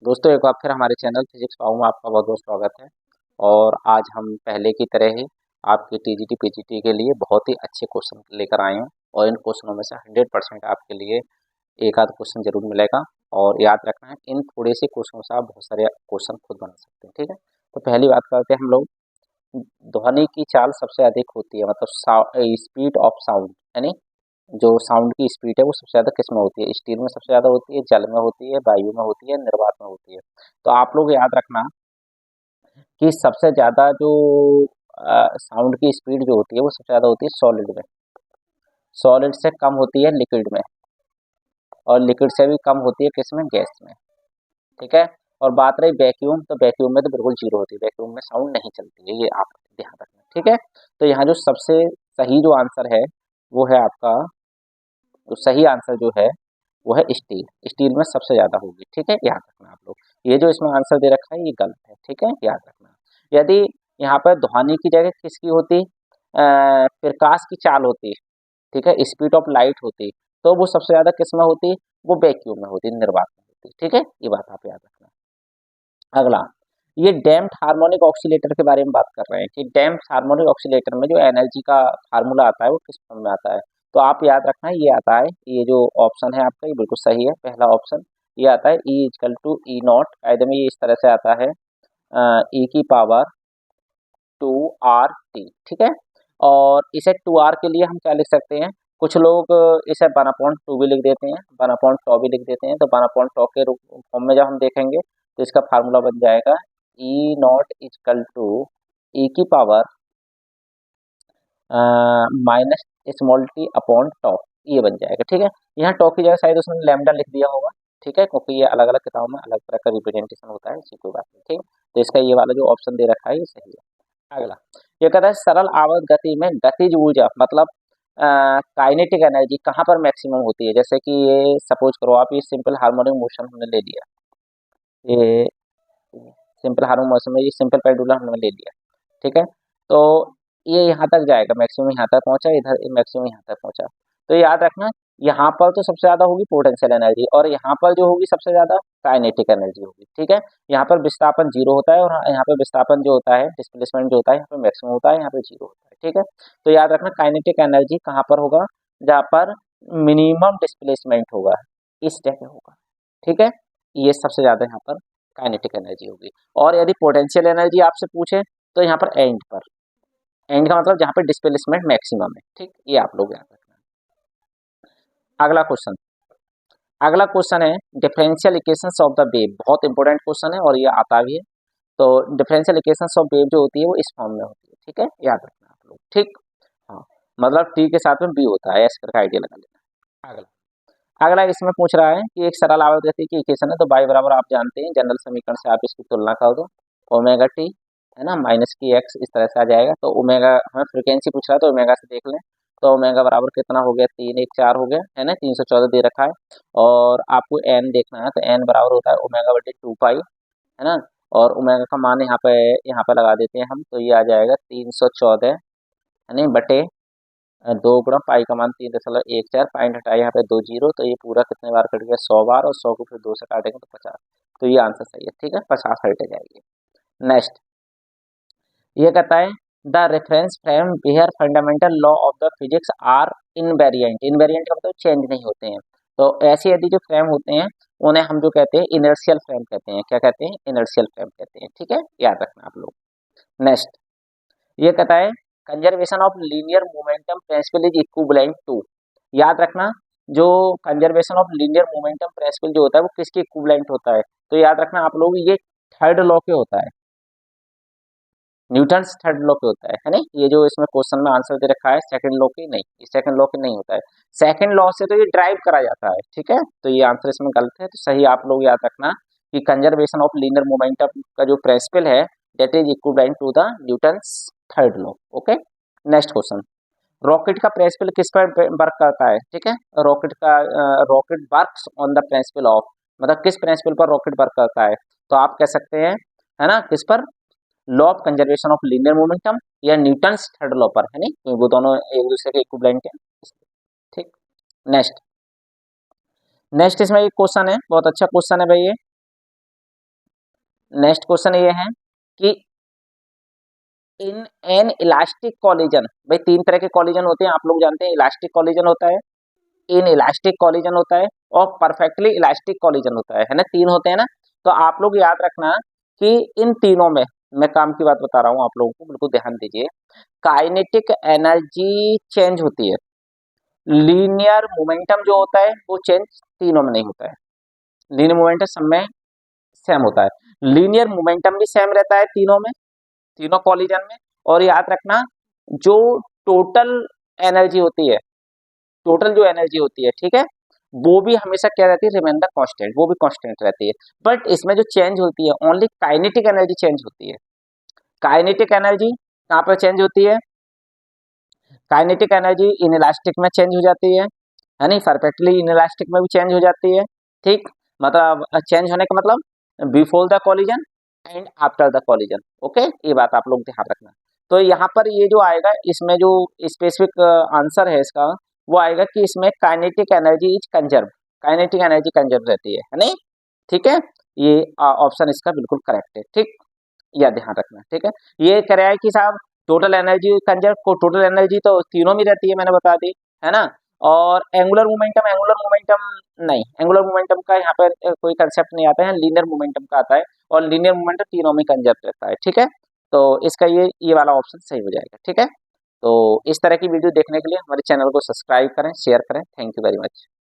दोस्तों एक बार फिर हमारे चैनल फिजिक्स पाऊ में आपका बहुत बहुत स्वागत है। और आज हम पहले की तरह ही आपके टीजीटी पीजीटी के लिए बहुत ही अच्छे क्वेश्चन लेकर आए हैं। और इन क्वेश्चनों में से 100% आपके लिए एक आध क्वेश्चन जरूर मिलेगा। और याद रखना है, इन थोड़े से क्वेश्चनों से आप बहुत सारे क्वेश्चन खुद बना सकते हैं। ठीक है, तो पहली बात करते हैं हम लोग। ध्वनि की चाल सबसे अधिक होती है, मतलब स्पीड ऑफ साउंड, यानी जो साउंड की स्पीड है वो सबसे ज़्यादा किस में होती है? स्टील में सबसे ज़्यादा होती है, जल में होती है, वायु में होती है, निर्वात में होती है। तो आप लोग याद रखना कि सबसे ज़्यादा जो साउंड की स्पीड जो होती है वो सबसे ज़्यादा होती है सॉलिड में। सॉलिड से कम होती है लिक्विड में, और लिक्विड से भी कम होती है किस में? गैस में। ठीक है। और बात रही वैक्यूम, तो वैक्यूम में तो बिल्कुल जीरो होती है, वैक्यूम में साउंड नहीं चलती है, ये आप ध्यान रखना। ठीक है। तो यहाँ जो सबसे सही जो आंसर है वो है आपका, जो सही आंसर जो है वो है स्टील। स्टील में सबसे ज़्यादा होगी। ठीक है, याद रखना आप लोग। ये जो इसमें आंसर दे रखा है ये गलत है। ठीक है, याद रखना। यदि यहाँ पर ध्वनि की जगह किसकी होती, प्रकाश की चाल होती, ठीक है, स्पीड ऑफ लाइट होती, तो वो सबसे ज़्यादा किस में होती? वो वैक्यूम में होती, निर्वात में होती। ठीक है, ये बात आप याद रखना। अगला, ये डैम्प्ड हार्मोनिक ऑक्सीलेटर के बारे में बात कर रहे हैं कि डैम्प्ड हार्मोनिक ऑक्सीलेटर में जो एनर्जी का फार्मूला आता है वो किस फॉर्म में आता है? तो आप याद रखना, ये आता है, ये जो ऑप्शन है आपका ये बिल्कुल सही है, पहला ऑप्शन ये आता है, ई इजकल टू ई नॉट। कायदे में ये इस तरह से आता है, ई की पावर 2 RT। ठीक है। और इसे 2 R के लिए हम क्या लिख सकते हैं? कुछ लोग इसे 1/2 भी लिख देते हैं, 1/τ भी लिख देते हैं। तो 1/τ के रूप फॉर्म में जब हम देखेंगे तो इसका फार्मूला बन जाएगा E not equal to E की power minus small T upon tau, ये बन जाएगा। ठीक है। यहाँ टॉ की जगह शायद उसने लैम्डा लिख दिया होगा। ठीक है, क्योंकि ये अलग अलग किताबों में अलग तरह का रिप्रेजेंटेशन होता है, इसी कोई बात नहीं। ठीक है, तो इसका ये वाला जो ऑप्शन दे रखा है ये सही है। अगला, ये कहता है सरल आवर्त गति में गतिज ऊर्जा मतलब काइनेटिक एनर्जी कहाँ पर मैक्सिमम होती है? जैसे कि ये सपोज करो आप, ये सिंपल हार्मोनिक मोशन हमने ले लिया, ये सिंपल हार्मोनिक मोशन में ये सिंपल पेंडुलम हमने ले लिया। ठीक है। तो ये यहाँ तक जाएगा, मैक्सिमम यहाँ तक पहुँचा, इधर मैक्सिमम यहाँ तक पहुँचा। तो याद रखना, यहाँ पर तो सबसे ज़्यादा होगी पोटेंशियल एनर्जी, और यहाँ पर जो होगी सबसे ज़्यादा काइनेटिक एनर्जी होगी। ठीक है। यहाँ पर विस्थापन जीरो होता है, और यहाँ पर विस्थापन जो होता है, डिस्प्लेसमेंट जो होता है, यहाँ पर मैक्सिमम होता है, यहाँ पर जीरो होता है। ठीक है। तो याद रखना, काइनेटिक एनर्जी कहाँ पर होगा? जहाँ पर मिनिमम डिस्प्लेसमेंट होगा, इस जगह होगा। ठीक है, ये सबसे ज़्यादा यहाँ पर काइनेटिक एनर्जी होगी। और यदि पोटेंशियल एनर्जी आपसे पूछे तो यहाँ पर एंड पर, एंड का मतलब जहाँ पे डिस्प्लेसमेंट मैक्सिमम है। ठीक, ये आप लोग याद रखना। अगला क्वेश्चन, अगला क्वेश्चन है differential equations of the wave. बहुत इंपॉर्टेंट क्वेश्चन है और ये आता भी है। तो डिफरेंशियल इक्वेशंस ऑफ वेव जो होती है वो इस फॉर्म में होती है। ठीक है, याद रखना आप लोग। ठीक, हाँ, मतलब टी के साथ में बी होता है, ऐसे करके आइडिया लगा लेना। अगला, अगला इसमें पूछ रहा है कि एक सरल आवर्त गति की इक्वेशन है, तो बाई बराबर आप जानते हैं, जनरल समीकरण से आप इसकी तुलना कर दो, ओमेगा टी है ना माइनस की एक्स, इस तरह से आ जाएगा। तो ओमेगा, हमें फ्रिक्वेंसी पूछ रहा है तो ओमेगा से देख लें। तो ओमेगा बराबर कितना हो गया? 3 1 4 हो गया है ना, 314 दे रखा है। और आपको एन देखना है, तो एन बराबर होता है ओमेगा बटे 2 पाई, है ना। और ओमेगा का मान यहाँ पे लगा देते हैं हम, तो ये आ जाएगा 314 है नहीं बटे 2 गुणा पाई का मान 3.14, पॉइंट हटाए यहाँ पे 2 जीरो, तो ये पूरा कितने बार कट गया? 100 बार, और 100 को फिर 2 से काटेंगे तो 50। तो ये आंसर सही है। ठीक है, 50 हट जाएगी। नेक्स्ट, ये कहता है the reference frame where fundamental law of the physics are invariant. Invariant का मतलब चेंज नहीं होते हैं। तो ऐसे यदि जो फ्रेम होते हैं उन्हें हम जो कहते हैं इनर्शियल फ्रेम कहते हैं। क्या कहते हैं? इनर्शियल फ्रेम कहते हैं। ठीक है, याद रखना आप लोग। नेक्स्ट, ये कहता है conservation of linear momentum principle is equivalent to. याद रखना, जो conservation of linear momentum principle जो होता है वो किसके इक्विवेलेंट होता है? तो याद रखना आप लोग, ये थर्ड लॉ के होता है, न्यूटन्स थर्ड लॉ पे होता है नहीं। ये जो इसमें क्वेश्चन में आंसर दे रखा है सेकंड लॉ के नहीं, ये सेकंड लॉ के नहीं होता है। सेकंड लॉ से तो ये ड्राइव करा जाता है। ठीक है, तो ये आंसर इसमें गलत है। तो सही आप लोग याद रखना कि कंजर्वेशन ऑफ लीनियर मोमेंटम का जो प्रिंसिपल है that is equivalent to the Newton's third law. Okay, next question, rocket का प्रिंसिपल किस पर वर्क करता है? ठीक है, रॉकेट का, rocket works on the principle of, मतलब किस प्रिंसिपल पर रॉकेट वर्क करता है? तो आप कह सकते हैं, है ना, किस पर? Law of conservation of linear momentum या न्यूटन्स थर्ड लॉ पर, है नहीं, क्योंकि वो दोनों एक दूसरे के इक्विवेलेंट है। ठीक, नेक्स्ट, नेक्स्ट इसमें एक क्वेश्चन है, बहुत अच्छा क्वेश्चन है भाई ये। नेक्स्ट क्वेश्चन ये है कि इन एन इलास्टिक कॉलिजन, भाई तीन तरह के कॉलिजन होते हैं, आप लोग जानते हैं। इलास्टिक कॉलिजन होता है, इन इलास्टिक कॉलिजन होता है और परफेक्टली इलास्टिक कॉलिजन होता है ना, तीन होते हैं ना। तो आप लोग याद रखना कि इन तीनों में, मैं काम की बात बता रहा हूँ आप लोगों को, बिल्कुल ध्यान दीजिए। काइनेटिक एनर्जी चेंज होती है, लीनियर मोमेंटम जो होता है वो चेंज तीनों में नहीं होता है। लीनियर मोमेंटम सब में सेम होता है, लीनियर मोमेंटम भी सेम रहता है तीनों में, तीनों कॉलिजन में। और याद रखना जो टोटल एनर्जी होती है, टोटल जो एनर्जी होती है, ठीक है, वो भी हमेशा क्या रहती है, रिमेन द कांस्टेंट, वो भी कांस्टेंट रहती है। बट इसमें जो चेंज होती है ओनली काइनेटिक एनर्जी चेंज होती है। काइनेटिक एनर्जी कहाँ पर चेंज होती है, काइनेटिक एनर्जी इनइलास्टिक में चेंज हो जाती है नहीं, परफेक्टली इनइलास्टिक में भी चेंज हो जाती है। ठीक, मतलब चेंज होने का मतलब before the collision and after the collision. Okay, ये बात आप लोग ध्यान रखना। तो यहाँ पर ये जो आएगा, इसमें जो स्पेसिफिक आंसर है इसका, वो आएगा कि इसमें kinetic energy is conserve, kinetic energy conserve रहती है नहीं। ठीक है, ये ऑप्शन इसका बिल्कुल करेक्ट है। ठीक, यह ध्यान रखना। ठीक है, ये कह रहा है कि साहब टोटल एनर्जी कंजर्व को, टोटल एनर्जी तो तीनों में रहती है, मैंने बता दी है ना। और एंगुलर मोमेंटम, एंगुलर मोमेंटम नहीं, एंगुलर मोमेंटम का यहाँ पर कोई कंसेप्ट नहीं आता है, लीनियर मोमेंटम का आता है। और लीनियर मोमेंटम तीनों में कंजर्व रहता है। ठीक है, तो इसका ये वाला ऑप्शन सही हो जाएगा। ठीक है, तो इस तरह की वीडियो देखने के लिए हमारे चैनल को सब्सक्राइब करें, शेयर करें। Thank you very much.